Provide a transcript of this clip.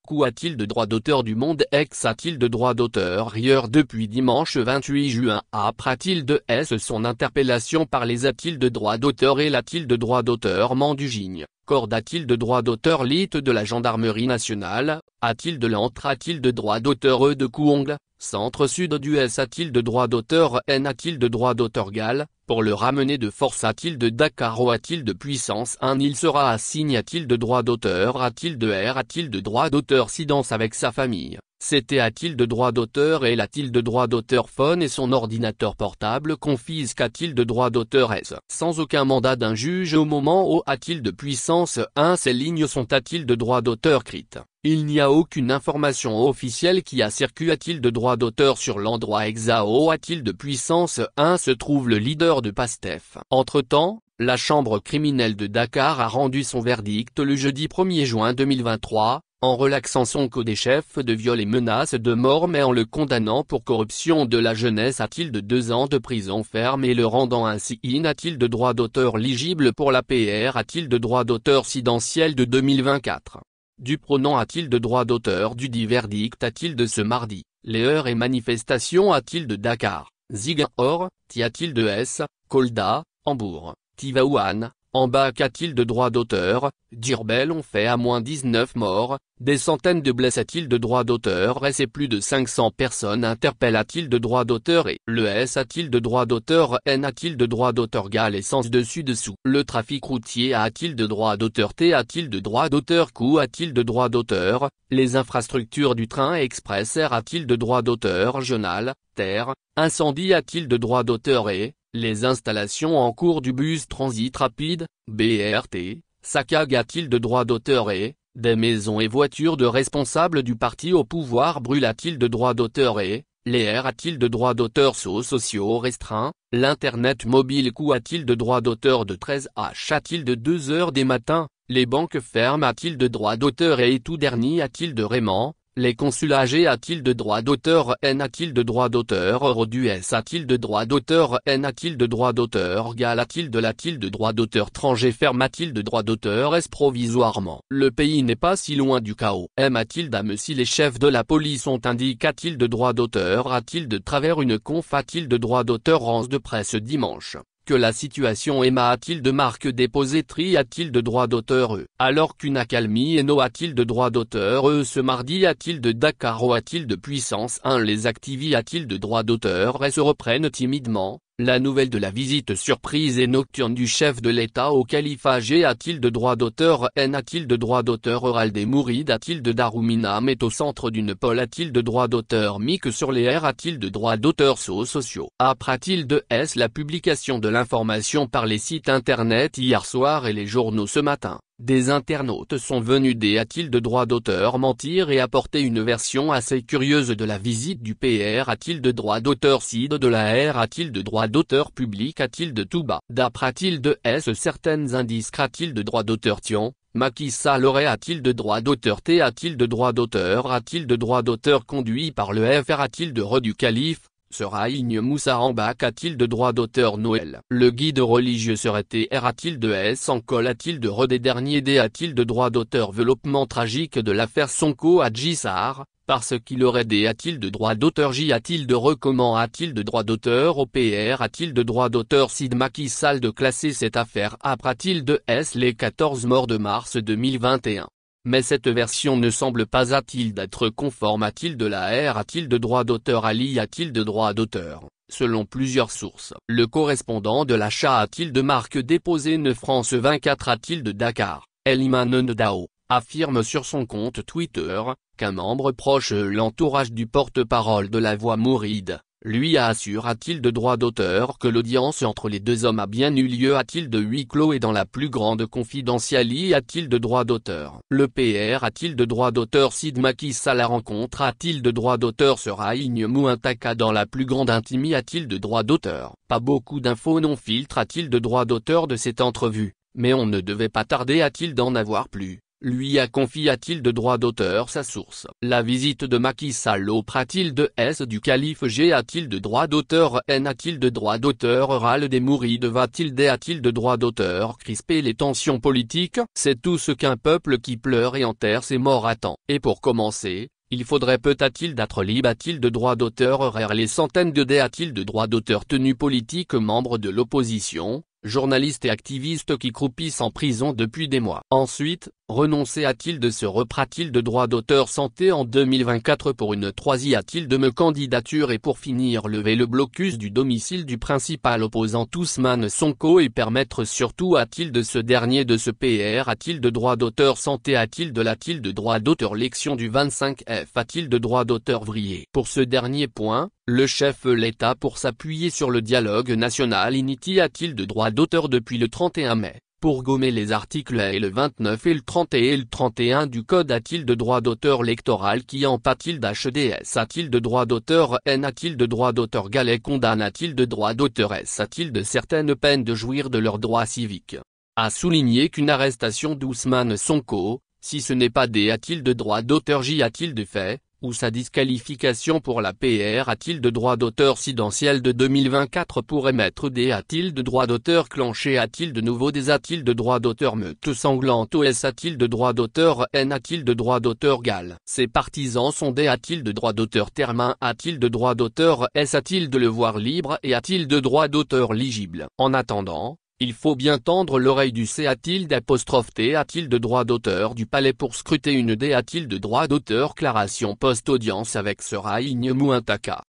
Coup a-t-il de droit d'auteur du Monde X a-t-il de droit d'auteur ailleurs depuis dimanche 28 juin a-t-il de S son interpellation par les a-t-il de droit d'auteur et l'a-t-il de droit d'auteur Mandugigne, Corde a-t-il de droit d'auteur Lit de la gendarmerie nationale, a-t-il de l'entre a-t-il de droit d'auteur de Couongle, centre-sud du S a-t-il de droit d'auteur N a-t-il de droit d'auteur Galles, pour le ramener de force a-t-il de Dakar ou a-t-il de puissance 1 il sera assigne a-t-il de droit d'auteur a-t-il de R a-t-il de droit d'auteur si danse avec sa famille, CT a-t-il de droit d'auteur et a-t-il de droit d'auteur phone et son ordinateur portable confisque a-t-il de droit d'auteur S sans aucun mandat d'un juge au moment où a-t-il de puissance 1 ces lignes sont a-t-il de droit d'auteur crit. Il n'y a aucune information officielle qui a circulé a-t-il de droit d'auteur sur l'endroit exact a-t-il de puissance 1 se trouve le leader de Pastef. Entre-temps, la chambre criminelle de Dakar a rendu son verdict le jeudi 1er juin 2023, en relaxant son code des chefs de viol et menaces de mort mais en le condamnant pour corruption de la jeunesse a-t-il de 2 ans de prison ferme et le rendant ainsi a-t-il de droit d'auteur ligible pour la PR a-t-il de droit d'auteur sidentiel de 2024. Du pronom a-t-il de droit d'auteur du dit verdict a-t-il de ce mardi, les heures et manifestations a-t-il de Dakar, Ziguinchor, a-t-il de S, Kolda, Hambourg, Tivaouane, Ambac a-t-il de droit d'auteur, Diourbel ont fait à moins 19 morts, des centaines de blessés a-t-il de droit d'auteur et plus de 500 personnes interpellent a-t-il de droit d'auteur et le S a-t-il de droit d'auteur N a-t-il de droit d'auteur Galles et sens dessus-dessous. Le trafic routier a-t-il de droit d'auteur T a-t-il de droit d'auteur Coup a-t-il de droit d'auteur, les infrastructures du train express R a-t-il de droit d'auteur Journal, Terre, incendie a-t-il de droit d'auteur et les installations en cours du bus transit rapide, BRT, saccage a-t-il de droit d'auteur et des maisons et voitures de responsables du parti au pouvoir brûlent a-t-il de droit d'auteur et les R a-t-il de droit d'auteur sociaux restreints, l'internet mobile Coup a-t-il de droit d'auteur de 13h a-t-il de 2h des matins, les banques ferment a-t-il de droit d'auteur et tout dernier a-t-il de Raymond, les consulats âgés a-t-il de droit d'auteur N a-t-il de droit d'auteur Rodus a-t-il de droit d'auteur N a-t-il de droit d'auteur Galles a-t-il de droit d'auteur Tranger ferme a-t-il de droit d'auteur S provisoirement. Le pays n'est pas si loin du chaos. M a-t-il d'âme si les chefs de la police ont indiqué a-t-il de droit d'auteur a-t-il de travers une conf a-t-il de droit d'auteur Rance de presse dimanche. Que la situation Emma a-t-il de marque déposée Tri a-t-il de droit d'auteur alors qu'une accalmie Eno a-t-il de droit d'auteur ce mardi a-t-il de Dakar ou a-t-il de puissance 1 les activis a-t-il de droit d'auteur et se reprennent timidement, la nouvelle de la visite surprise et nocturne du chef de l'État au califat G a-t-il de droit d'auteur N a-t-il de droit d'auteur Oral Mouride a-t-il de Darouminam est au centre d'une pole a-t-il de droit d'auteur Mick sur les R a-t-il de droit d'auteur sociaux a-t-il de S la publication de l'information par les sites internet hier soir et les journaux ce matin. Des internautes sont venus des a-t-il de droit d'auteur mentir et apporter une version assez curieuse de la visite du PR a-t-il de droit d'auteur Cid de la R a-t-il de droit d'auteur public a-t-il de tout bas d'après a-t-il de S certaines indices a-t-il de droit d'auteur Thion, Macky Sall aurait a-t-il de droit d'auteur T a-t-il de droit d'auteur a-t-il de droit d'auteur conduit par le FR a-t-il de Re du Calife, Seraigne Moussa Ambac a-t-il de droit d'auteur Noël le guide religieux serait TR a-t-il de S en col a-t-il de Re des derniers D a-t-il de droit d'auteur Développement tragique de l'affaire Sonko Adji Sarr, parce qu'il aurait des a-t-il de droit d'auteur J a-t-il de Re comment a-t-il de droit d'auteur au PR a-t-il de droit d'auteur Sid Macky Sall de classer cette affaire a-t-il de S les 14 morts de mars 2021. Mais cette version ne semble pas a-t-il d'être conforme a-t-il de la R a-t-il de droit d'auteur Ali a-t-il de droit d'auteur, selon plusieurs sources. Le correspondant de l'achat a-t-il de marque déposée 9 France 24 a-t-il de Dakar, Eliman Ndao, affirme sur son compte Twitter, qu'un membre proche l'entourage du porte-parole de la voix Mouride, lui assure a-t-il de droit d'auteur que l'audience entre les deux hommes a bien eu lieu a-t-il de huis clos et dans la plus grande confidentialité a-t-il de droit d'auteur. Le PR a-t-il de droit d'auteur Sid Macky Sall la rencontre a-t-il de droit d'auteur Seraigne Mouintaka dans la plus grande intimité a-t-il de droit d'auteur. Pas beaucoup d'infos non filtre a-t-il de droit d'auteur de cette entrevue, mais on ne devait pas tarder a-t-il d'en avoir plus. lui a confié a-t-il de droit d'auteur sa source. La visite de Macky Sall auprès-t-il de S du calife G a-t-il de droit d'auteur N a-t-il de droit d'auteur râle des Mourides va-t-il D a-t-il de droit d'auteur crisper les tensions politiques? C'est tout ce qu'un peuple qui pleure et enterre ses morts attend. Et pour commencer, il faudrait peut-a-t-il d'être libre a-t-il de droit d'auteur rare les centaines de D a-t-il de droit d'auteur tenus politiques membres de l'opposition, journalistes et activistes qui croupissent en prison depuis des mois. Ensuite, renoncer a-t-il de se reprat-il de droit d'auteur santé en 2024 pour une troisième a-t-il de me candidature et pour finir lever le blocus du domicile du principal opposant Ousmane Sonko et permettre surtout a-t-il de ce dernier de se PR a-t-il de droit d'auteur santé a-t-il de droit d'auteur l'élection du 25 F a-t-il de droit d'auteur vrillé. Pour ce dernier point, le chef l'État pour s'appuyer sur le dialogue national initi a-t-il de droit d'auteur depuis le 31 mai. Pour gommer les articles et le 29 et le 30 et le 31 du code a-t-il de droit d'auteur électoral qui en a-t-il d'HDS a-t-il de droit d'auteur N a-t-il de droit d'auteur Galet condamne a-t-il de droit d'auteur S a-t-il de certaines peines de jouir de leurs droits civiques. A souligné qu'une arrestation d'Ousmane Sonko, si ce n'est pas D a-t-il de droit d'auteur J a-t-il de fait, ou sa disqualification pour la PR a-t-il de droit d'auteur sidentiel de 2024 pour émettre D a-t-il de droit d'auteur clenché a-t-il de nouveau des a-t-il de droit d'auteur meute sanglante OS a-t-il de droit d'auteur N a-t-il de droit d'auteur Gal. Ses partisans sont D a-t-il de droit d'auteur Termin a-t-il de droit d'auteur S a-t-il de le voir libre et a-t-il de droit d'auteur ligible. En attendant, il faut bien tendre l'oreille du C a-t-il d'apostrophe T a-t-il de droit d'auteur du palais pour scruter une D a-t-il de droit d'auteur claration post-audience avec Serraïgne Mouintaka.